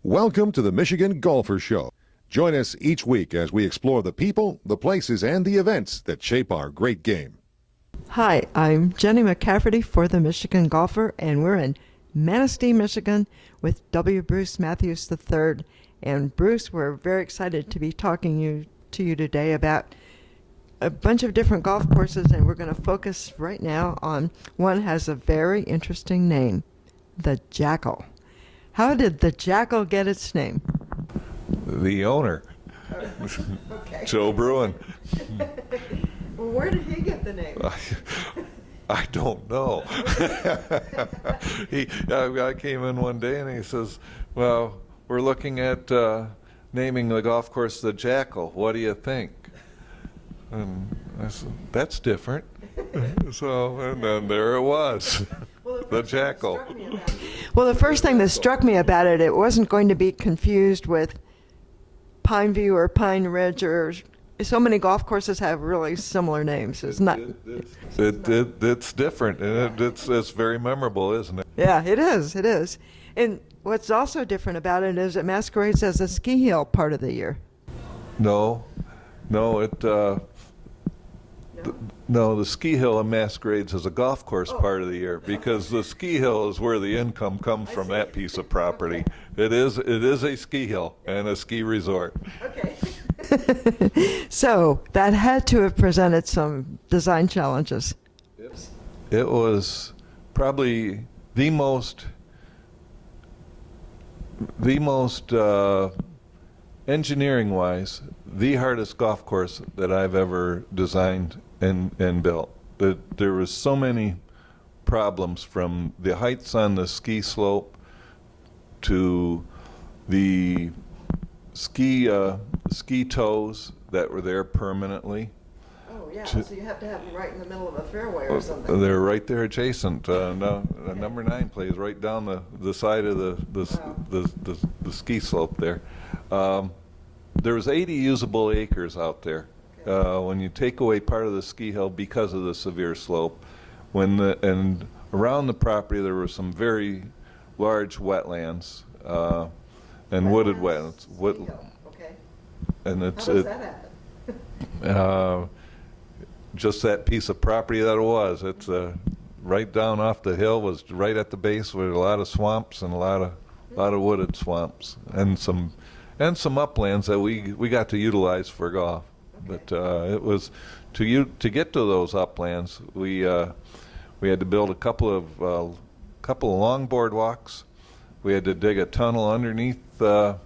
Welcome to the Michigan Golfer Show. Join us each week as we explore the people, the places, and the events that shape our great game. Hi, I'm Jenny McCafferty for the Michigan Golfer, and we're in Manistee, Michigan with W. Bruce Matthews III. And Bruce, we're very excited to be talking to you today about a bunch of different golf courses, and we're going to focus right now on one has a very interesting name, the Jackal. How did the Jackal get its name? The owner, Okay. Joe Bruin. Well, where did he get the name? I don't know. I came in one day and he says, well, we're looking at naming the golf course the Jackal. What do you think? And I said, that's different. And then there it was, the Jackal. Well, the first thing that struck me about it, it wasn't going to be confused with Pine View or Pine Ridge, or so many golf courses have really similar names. It's not. It's different, and it's very memorable, isn't it? Yeah, it is. It is. And what's also different about it is it masquerades as a ski hill part of the year. No, the ski hill masquerades as a golf course part of the year, because the ski hill is where the income comes from that piece of property. It is a ski hill and a ski resort. Okay. So that had to have presented some design challenges. It was probably the most engineering-wise, the hardest golf course that I've ever designed and built. There was so many problems, from the heights on the ski slope to the ski toes that were there permanently. Oh, yeah, so you have to have them right in the middle of a fairway or something. They're right there adjacent. Number 9 plays right down the side of the ski slope there. There was 80 usable acres out there. Okay. When you take away part of the ski hill because of the severe slope, and around the property there were some very large wetlands and wooded wetlands. Okay. And How does that happen? Just that piece of property that it was. It's right down off the hill, was right at the base with a lot of swamps and a lot of wooded swamps and some uplands that we got to utilize for golf. Okay. But it was to get to those uplands, we had to build a couple of long boardwalks. We had to dig a tunnel underneath the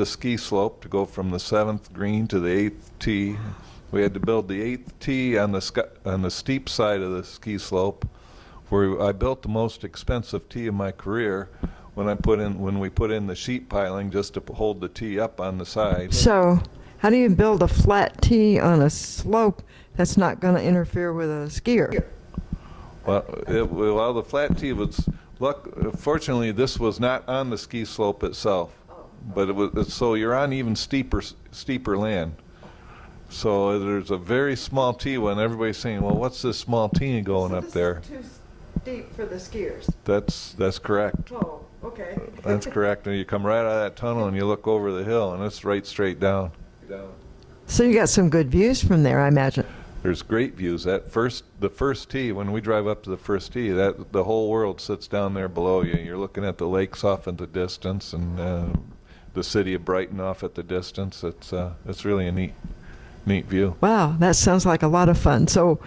ski slope to go from the 7th green to the 8th tee. We had to build the 8th tee on the steep side of the ski slope, where I built the most expensive tee of my career when we put in the sheet piling just to hold the tee up on the side. So, how do you build a flat tee on a slope that's not going to interfere with a skier? Well, the flat tee was. Fortunately, this was not on the ski slope itself, but it was. So you're on even steeper land. So there's a very small tee when everybody's saying, well, what's this small tee going up there? Too steep for the skiers. That's correct. Oh, okay. That's correct. And you come right out of that tunnel and you look over the hill and it's right straight down. So you got some good views from there, I imagine. There's great views. The first tee, when we drive up to the first tee, the whole world sits down there below you. You're looking at the lakes off in the distance and the city of Brighton off at the distance. It's really a neat view. Wow, that sounds like a lot of fun. So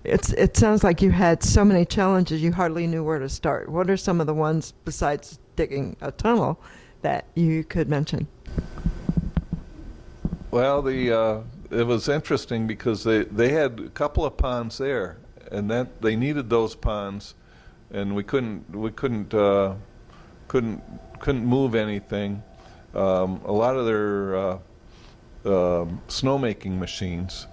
it sounds like you had so many challenges you hardly knew where to start. What are some of the ones, besides digging a tunnel, that you could mention? Well, it was interesting because they had a couple of ponds there, and that they needed those ponds, and we couldn't move anything. A lot of their snowmaking machines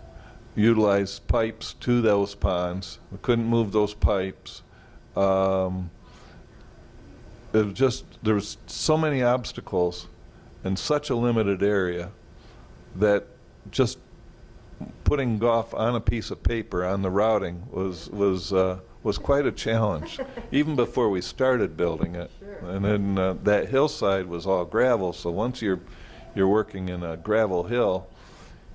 utilized pipes to those ponds. We couldn't move those pipes. It was just, there was so many obstacles in such a limited area that just putting golf on a piece of paper on the routing was was quite a challenge, even before we started building it. Sure. And then that hillside was all gravel, so once you're working in a gravel hill,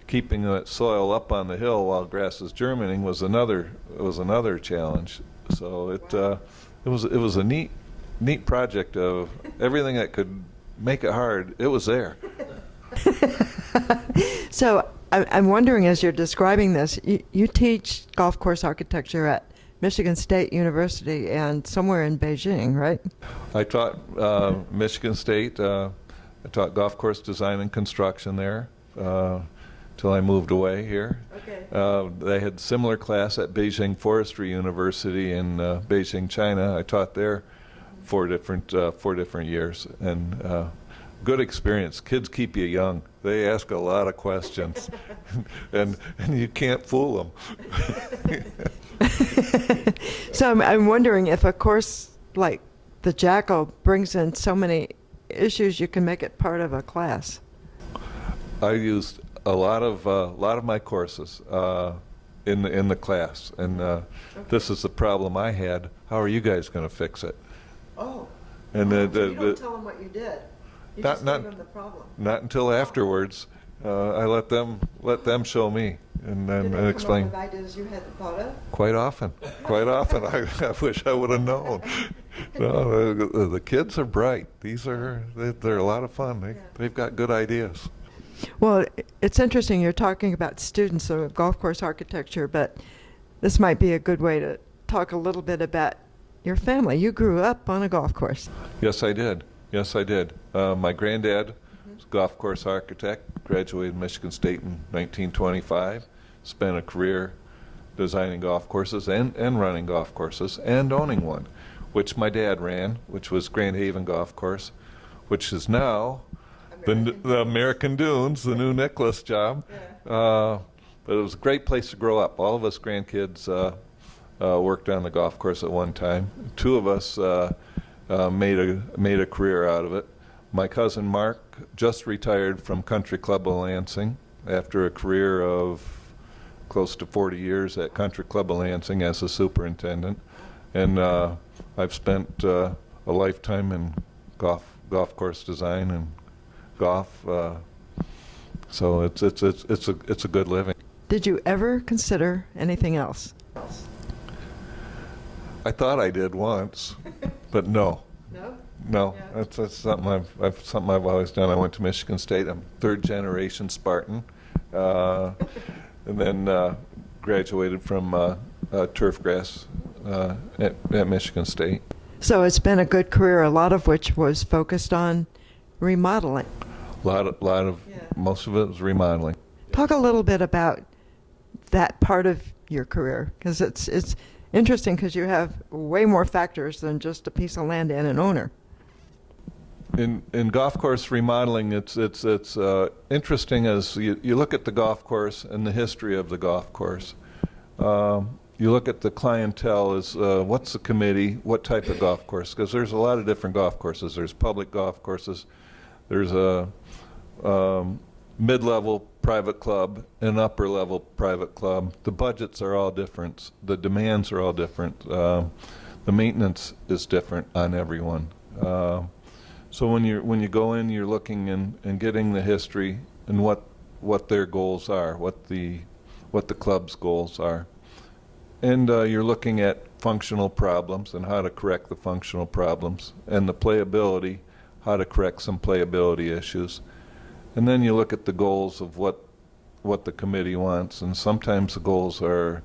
keeping that soil up on the hill while grass is germinating was another challenge. So it was a neat project of everything that could make it hard. It was there. So I'm wondering, as you're describing this, you teach golf course architecture at Michigan State University and somewhere in Beijing, right? I taught Michigan State. I taught golf course design and construction there till I moved away here. Okay. They had similar class at Beijing Forestry University in Beijing, China. I taught there 4 different years, and good experience. Kids keep you young. They ask a lot of questions, and you can't fool them. So I'm wondering if a course like the Jackal brings in so many issues, you can make it part of a class. I used a lot of my courses in the class, and this is the problem I had. How are you guys going to fix it? Oh. And So you don't tell them what you did. You just gave them the problem. Not until afterwards. I let them show me and then Did they explain. come up with ideas you hadn't thought of? Quite often. I wish I would have known. No, the kids are bright. They're a lot of fun. They've got good ideas. Well, it's interesting. You're talking about students of golf course architecture, but this might be a good way to talk a little bit about your family. You grew up on a golf course. Yes, I did. My granddad was a golf course architect, graduated Michigan State in 1925, spent a career designing golf courses and running golf courses and owning one, which my dad ran, which was Grand Haven Golf Course, which is now the American Dunes, the new Nicholas job. Yeah. But it was a great place to grow up. All of us grandkids worked on the golf course at one time. 2 of us made a career out of it. My cousin Mark just retired from Country Club of Lansing after a career of close to 40 years at Country Club of Lansing as a superintendent, and I've spent a lifetime in golf course design and golf. So it's a good living. Did you ever consider anything else? I thought I did once, but no. No? Yeah. That's something I've always done. I went to Michigan State. I'm 3rd generation Spartan, and then graduated from turfgrass at Michigan State. So it's been a good career, a lot of which was focused on remodeling. Most of it was remodeling. Talk a little bit about that part of your career, because it's interesting because you have way more factors than just a piece of land and an owner. In golf course remodeling, it's interesting as you look at the golf course and the history of the golf course. You look at the clientele as what's the committee, what type of golf course, because there's a lot of different golf courses. There's public golf courses, there's a mid-level private club, an upper-level private club. The budgets are all different. The demands are all different. The maintenance is different on everyone. So when you go in, you're looking and getting the history and what their goals are, what the club's goals are, and you're looking at functional problems and how to correct the functional problems, and the playability, how to correct some playability issues. And then you look at the goals of what the committee wants, and sometimes the goals are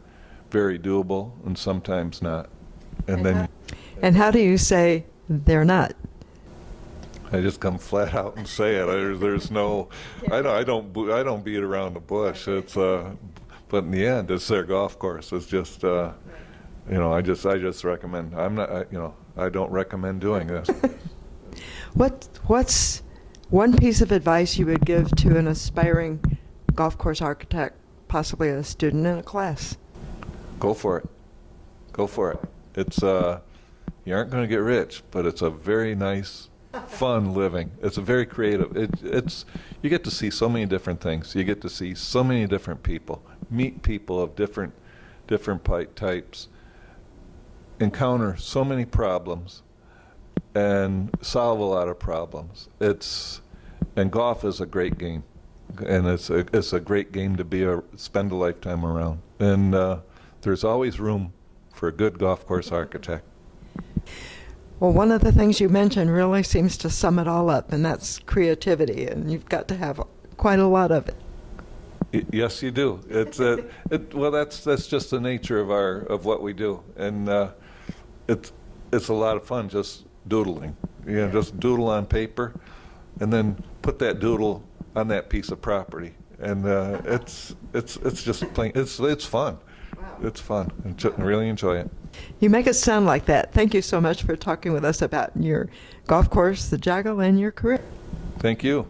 very doable and sometimes not. And how do you say they're not? I just come flat out and say it. There's no, I don't beat around the bush. It's but in the end, it's their golf course. It's just I just recommend. I don't recommend doing this. What's one piece of advice you would give to an aspiring golf course architect, possibly a student in a class? Go for it. Go for it. It's you aren't going to get rich, but it's a very nice, fun living. It's a very creative. It's you get to see so many different things. You get to see so many different people, meet people of different types, encounter so many problems and solve a lot of problems. And golf is a great game, and it's a great game to spend a lifetime around. And there's always room for a good golf course architect. Well, one of the things you mentioned really seems to sum it all up, and that's creativity, and you've got to have quite a lot of it. Yes, you do. Well, that's just the nature of what we do, and it's a lot of fun just doodling. Just doodle on paper, and then put that doodle on that piece of property, and it's just plain. It's fun. Wow. It's fun. I really enjoy it. You make it sound like that. Thank you so much for talking with us about your golf course, the Jackal, and your career. Thank you.